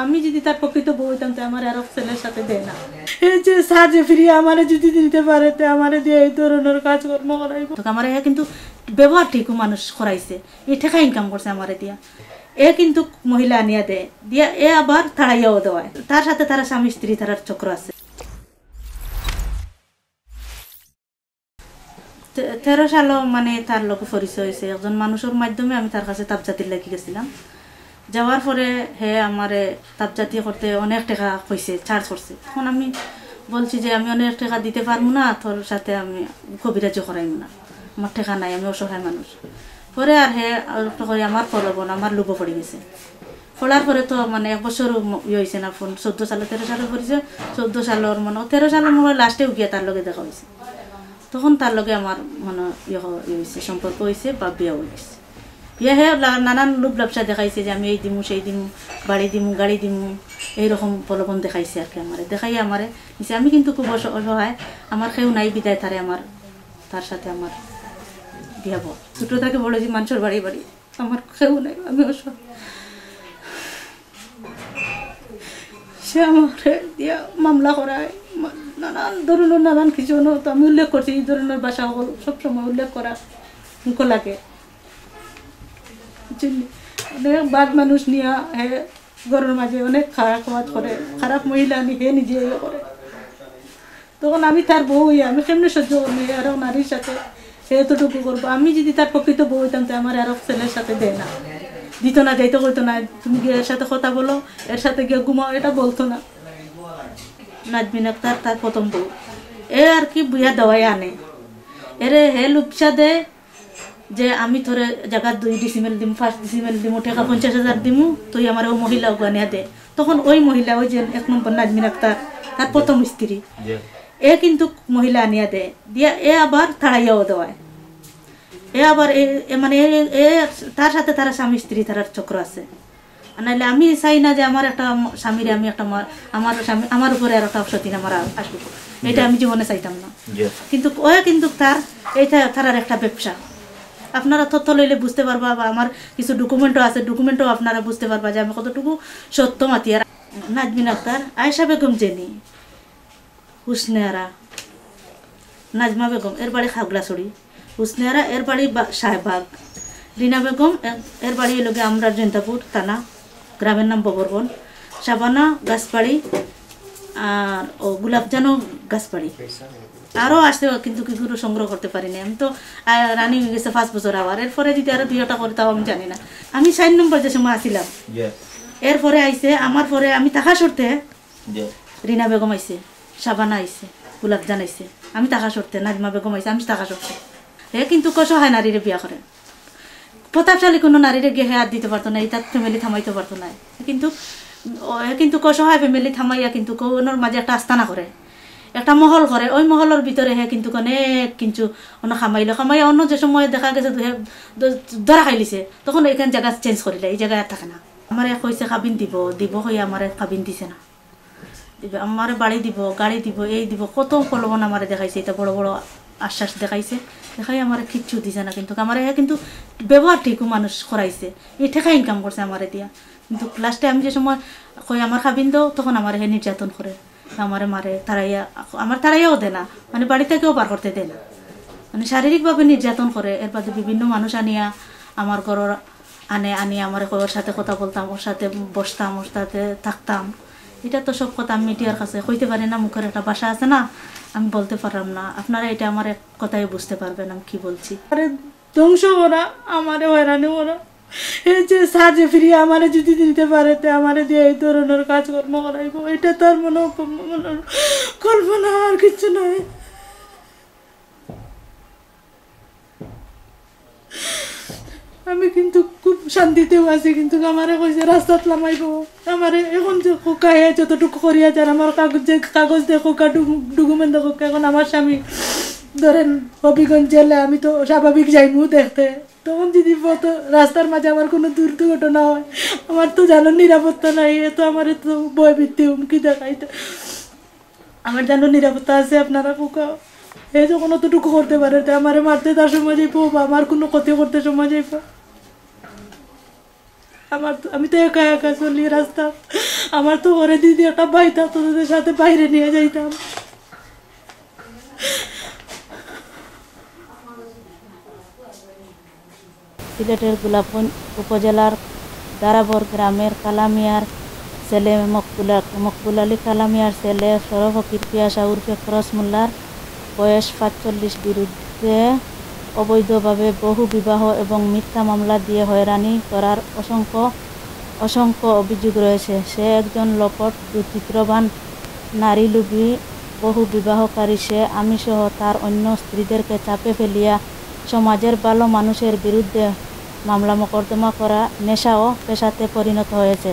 আমি যদি তার প্রকৃত বউ হইতাম তো আমার আরো ছেলের সাথে দেয় না। এই যে সাজে ফিরিয়ে আমারে যদি দিতে পারে তো আমারে দিয়ে এই ধরনের কাজকর্ম করাইব। আমার কিন্তু ব্যবহার ঠিকও মানুষ করাইছে, এই ঠেকা ইনকাম করছে আমারে দিয়া। এ কিন্তু মহিলা আনিয়া দেয়, দিয়া এ আবার তাড়াইয়াও দেওয়ায়। তার সাথে তারা স্বামী স্ত্রী তারার চক্র আছে। 13 সালও মানে তার লোক পরিচয় হয়েছে একজন মানুষের মাধ্যমে। আমি তার কাছে তাপজাতির লাগি গেছিলাম। যাওয়ার পরে হে আমারে তাপজাতি করতে অনেক টাকা কইছে, চার্জ করছে। তখন আমি বলছি যে আমি অনেক টাকা দিতে পারবো না, তোর সাথে আমি কবিরাজ করাইব না, আমার টাকা নাই, আমি অসহায় মানুষ। পরে আর হে করে আমার করবো না, আমার লোভও পড়ে গেছে। পড়ার পরে তো মানে 1 বছরও ইয়ে হয়েছে না, ফোন 14 সালে 13 সালে পড়েছে। 14 সালের মানে 13 সালের মনে লাস্টেও গিয়ে তার লগে দেখা হয়েছে। তখন তার লগে আমার মানে ইয়ে হয়েছে, সম্পর্ক হয়েছে বা বিয়ে হয়েছে। বিয়ে হয়ে নানান লোভ ব্যবসা দেখাইছে যে আমি এই দিমু সেই দিমু, বাড়ি দিমু গাড়ি দিমু, এইরকম প্রলোভন দেখাইছে আর কি। আমারে দেখাই আমারে নিচে। আমি কিন্তু খুব অসহায়, আমার কেউ নাই বিদায় তারে আমার তার সাথে আমার বিয়াব। ছোটো থেকে বলে যে মানুষের বাড়ি বাড়ি, আমার কেউ নাই, আমি অসহায়। সে আমার দিয়া মামলা করায়, নানান ধরনের নানান কিছু তো আমি উল্লেখ করছি। এই ধরনের ভাষা সবসময় উল্লেখ করা মুখ লাগে। অনেক বাদ মানুষ নিয়ে হে ঘরের মাঝে অনেক খারাপ কাজ করে, খারাপ মহিলা নি হে নিজে করে। তখন আমি তার বউ হইয়া আমি কেমনে সহ্য করবো? আরো নারীর সাথে সে এতটুকু করবো। আমি যদি তার প্রকৃত বউ হইতাম তো আমার আরো ছেলের সাথে দেয় না, দিত না, যাইতে করতো না। তুমি গিয়ে এর সাথে কথা বলো, এর সাথে গিয়ে ঘুমাও, এটা বলতো না। নাজমিন আক্তার তার প্রথম বউ, এ আর কি বুয়া দেওয়াই আনে। এরে হে লুপসা দে যে আমি তোরে জায়গা 2 ডিসিমেল দিমু, 5 ডিসিমেল দিমু, টাকা 50,000 দিমু, তুই আমার ও মহিলা গানিয়া দে। তখন ওই মহিলা, ওই যে 1 নম্বর নাজমিন আক্তার তার প্রথম স্ত্রী, এ কিন্তু মহিলা আনিয়া দেয়, দিয়া এ আবার তাড়াইয়াও দেওয়ায়। এ আবার মানে এ তার সাথে তারা স্বামী স্ত্রী তারার চক্র আছে। নাহলে আমি চাই না যে আমার একটা স্বামীরে আমি একটা আমার স্বামী আমার উপরে আর একটা সতীন আমার আসবে, এটা আমি জীবনে চাইতাম না। কিন্তু ও কিন্তু তার এইটা তারার একটা ব্যবসা। আপনারা তথ্য লইলে বুঝতে পারবা, বা আমার কিছু ডকুমেন্টও আছে, ডকুমেন্টও আপনারা বুঝতে পারবা যে আমি কতটুকু সত্য মাতি। আর নাজমিন আক্তার, আয়েশা বেগম জেনি, হুসনেরা, নাজমা বেগম এর বাড়ি খাগড়াছড়ি, হুসনেরা এর বাড়ি শাহবাগ, রিনা বেগম এর বাড়ি এলোকে আমরা জৈন্তাপুর থানা, গ্রামের নাম ববরবন, শাবানা গাছবাড়ি, আর ও গোলাপজানও গাছবাড়ি। আরও আসতে কিন্তু কিছু সংগ্রহ করতে পারিনি। আমি তো রানি হয়ে গেছে 5 বছর। আবার এরপরে যদি আরো 2টা করে তাও আমি জানি না। আমি 4 নম্বর যে সময় আসছিলাম, এরপরে আইসে আমার পরে আমি টাকা সরতে রিনা বেগম আইসে, শাবানা আইসে, গোলাপজান আইসে, আমি টাকা সরতে, নাজমা বেগম আইসে, আমি টাকা সরতে। হে কিন্তু অসহায় নারীরে বিয়া করে, প্রতাপশালী কোনো নারীরে গিয়ে হাত দিতে পারতো না, তার ফ্যামিলি থামাইতে পারতো না। কিন্তু অসহায় ফ্যামিলি থামাইয়া কিন্তু কোনোর মাঝে একটা আস্তানা করে, একটা মহল করে। ওই মহলের ভিতরে হে কিন্তু অনেক কিন্তু অন্য খামাইয়া অন্য যে সময় দেখা গেছে ধরা খাইলিছে, তখন এখানে জায়গা চেঞ্জ করিলে, এই জায়গায় আর থাকে না। আমার কইছে কাবিন দিব হয়ে আমার কাবিন দিছে না, আমার বাড়ি দিব, গাড়ি দিব, এই দিব, কত প্রলোভন আমার দেখাইছে। এটা বড় বড় আশ্বাস দেখাইছে, দেখাই আমার কিচ্ছু দিছে না। কিন্তু আমার কিন্তু ব্যবহার ঠিকও মানুষ করাইছে, এই ঠেকা ইনকাম করছে আমার দিয়া। কিন্তু লাস্টে আমি যে সময় কই আমার খাবিন দাও, তখন আমার হে নির্যাতন করে, আমারে মারে, তাড়াইয়াও দেয় না, মানে বাড়ি থেকেও বার করতে দেয় না, মানে শারীরিকভাবে নির্যাতন করে। এর বাদে বিভিন্ন মানুষ আনিয়া আমার ঘরের আনি আমার ওর সাথে কথা বলতাম, ওর সাথে বসতাম, ওর সাথে থাকতাম। এটা তো সব কথা আমি মিডিয়ার কাছে কইতে পারি না, মুখের একটা ভাষা আছে না, আমি বলতে পারলাম না। আপনারা এটা আমার এক কথাই বুঝতে পারবেন আমি কি বলছি। আরে ধ্বংস করা, আমারে হয়রানি করা, এই যে সাজে ফিরিয়ে আমারে যদি দিতে পারে তো আমারে দিয়ে এই ধরনের কাজকর্ম করাইব, এটা তার মনে কল্পনা আর কিছু নয়। আমি কিন্তু খুব শান্তিতেও আছি, কিন্তু আমারে কইছে রাস্তাত নামাইব। আমারে এখন যে কোকায় যতটুকু করিয়া যান, আমার কাগজ দিয়ে কোকা ডকুমেন্ট দেখো। এখন আমার স্বামী ধরেন হবিগঞ্জ জেলে, আমি তো স্বাভাবিক যাইমু দেখতে। তখন যদি রাস্তার মাঝে আমার কোনো দুর্ঘটনা হয়, আমার তো জানো নিরাপত্তা নাই, তো আমার তো ভয় ভিত্তি হুমকি দেখাইতে, আমার জানো নিরাপত্তা আছে। আপনারা কোকা এই যখন অতটুকু করতে পারে, আমার মারতে তার সময় যাইব বা আমার কোনো ক্ষতি করতে সময় যাইব। আমি তো একা একা চলি রাস্তা, আমার তো ঘরে দিদি একটা ভাই থাকতো, তোদের সাথে বাইরে নিয়ে যাইতাম। সিলেটের গোলাপগঞ্জ উপজেলার দারাবর গ্রামের কালামিয়ার ছেলে মকবুল আলী কালামিয়ার ছেলে সরফকির পিয়াসা উর্ফে খরচ মোল্লার বয়স ৪৫ বিরুদ্ধে অবৈধভাবে বহু বিবাহ এবং মিথ্যা মামলা দিয়ে হয়রানি করার অসংখ্য অভিযোগ রয়েছে। সে একজন লম্পট দুর্চিত্রবান নারীলোভী বহু বিবাহকারী। সে আমিসহ তার অন্য স্ত্রীদেরকে চাপে ফেলিয়া সমাজের ভালো মানুষের বিরুদ্ধে মামলা মোকদ্দমা করা নেশা ও পেশাতে পরিণত হয়েছে।